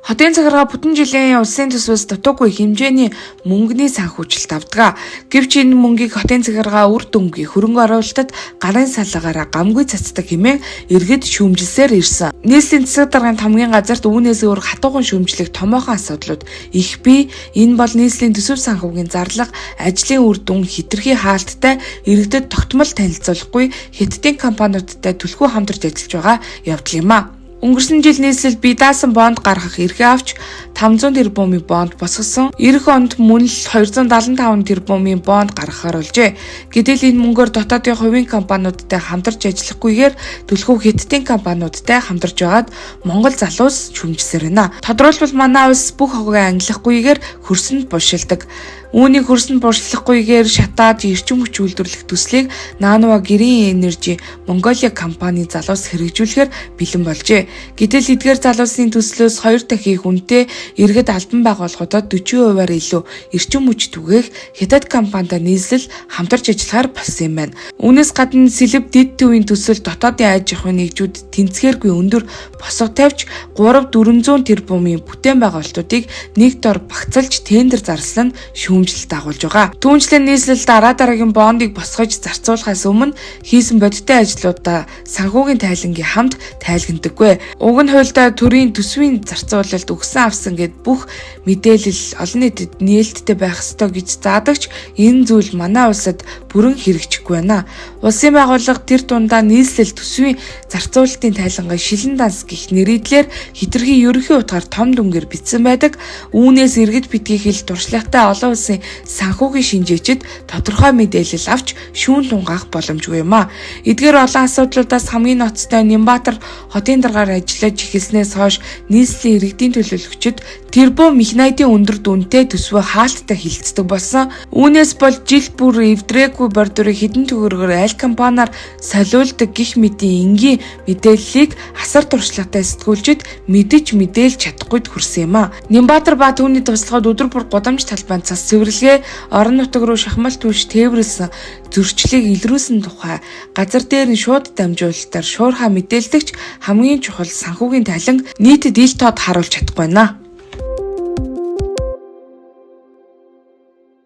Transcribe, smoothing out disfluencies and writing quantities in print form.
Хотын цагаараа бүтэн жилийн улсын төсвөөс дутуугүй хэмжээний мөнгөний санхүүжилт авдаг. Гэвч энэ мөнгийг хотын цагаараа үр дүнгийн хөрөнгө оруулалтад гарын салгаараа гамгүй цацдаг хэмээн иргэд шүүмжилсээр ирсэн. Нийслэлийн засаг даргын хамгийн газарт үүнээс өөр хатуухан шүүмжлэх томоохон асуудлууд их бий. Энэ бол нийслэлийн төсөв санхүүгийн зарлага, ажлын үр дүн хэтэрхий хаалттай, иргэдэд тогтмол танилцуулахгүй хятадын компаниудтай түлхүү хамтарч ажиллаж байгаа явдал юм а. Өнгөрсөн жил нийслэл бие даасан бонд гаргах эрхээ авч 500 тэрбумын бонд босгосон. Ирэх онд мөн л 275 тэрбумын бонд гаргахаар болжээ. Гэтэл энэ мөнгөөр дотоодын хувийн компаниудтай хамтарч ажиллахгүйгээр түлхүү хятадын компаниудтай хамтарч байгаад Монгол залуус шүмжсээр байна. Тодорхойлбол манай улс бүх хогоо ангилахгүйгээр хөрсөнд бушилдаг. Үүнийг хөрсөнд буршлахгүйгээр шатаад эрчим хүч үйлдвэрлэх төслийг Нанова Грин Энержи Монголиа компани залуус хэрэгжүүлэхээр бэлэн болжээ. Гэтэл эдгээр залуусын төслөөс 2 дахин их үнэтэй иргэд албан байгууллагуудад 40%-аар илүү эрчим хүч түгээх хятад компанитай нийслэл хамтарч ажиллахаар болсон юм байна. Үүнээс гадна сэлб дэд төвийн төсөл дотоодын аж ахуйн нэгжүүд тэнцгээргүй өндөр босго тавьж 300-400 тэрбумын бүтээн байгуулалтуудыг нэг дор багцалж тендер зарласан нь шүүмжлэлт дагуулж байгаа. Түүнчлэн нийслэл дараагийн бондыг босгож зарцуулахаас өмнө хийсэн бодиттой ажлуудаа санхүүгийн тайлангийн хамт тайлгнадаггүй. Уг нь хуульдаа төрийн төсвийн зарцуулалт өгсөн авсан гэд бүх мэдээлэл олон нийтэд нээлттэй байх ёстой гэж заадагч энэ зүйл манай улсад бүрэн хэрэгжихгүй байна. Улсын байгууллага тэр дундаа нийслэл төсвийн зарцуулалтын тайлангаа шилэн данс гэх нэрийдлэр хэтэрхий ерөнхий утгаар том дүнгээр бичсэн байдаг. Үүнээс иргэд битгий хэл туршлагатай олон улсын санхүүгийн шинжээчид тодорхой мэдээлэл авч шүүн тунгаах боломжгүй юм а. Эдгээр олон асуудлуудаас хамгийн ноцтой Нямбатар хотын даргаар ажиллаж эхэлснээс хойш нийслэлийн иргэдийн төлөөлөгчид тэрбум механизмын өндөр дүнтэй төсвөө хаалттай хилцдэг болсон. Үүнээс бол жил бүр эвдрээгүй бордорыг хэдэн төгрөгөөр аль компаниар солиулдаг гих мэдийн энгийн мэдээллийг асар туршлагатай сэтгүүлчид мэдэж мэдээлж чадахгүйд хүрсэн юм а. Нямбатар ба түүний туслахад өдөр бүр гудамж талбайд цас цэвэрлэгээ, орон нутаг руу шахмал түвш тээвэрлсэн зөрчлийг илрүүлсэн тухай газар дээр нь шууд дамжуулалтаар шуурхаа мэдээлдэгч хамгийн чухал санхүүгийн тайлан нийтэд ил тод харуулж чадахгүй байна.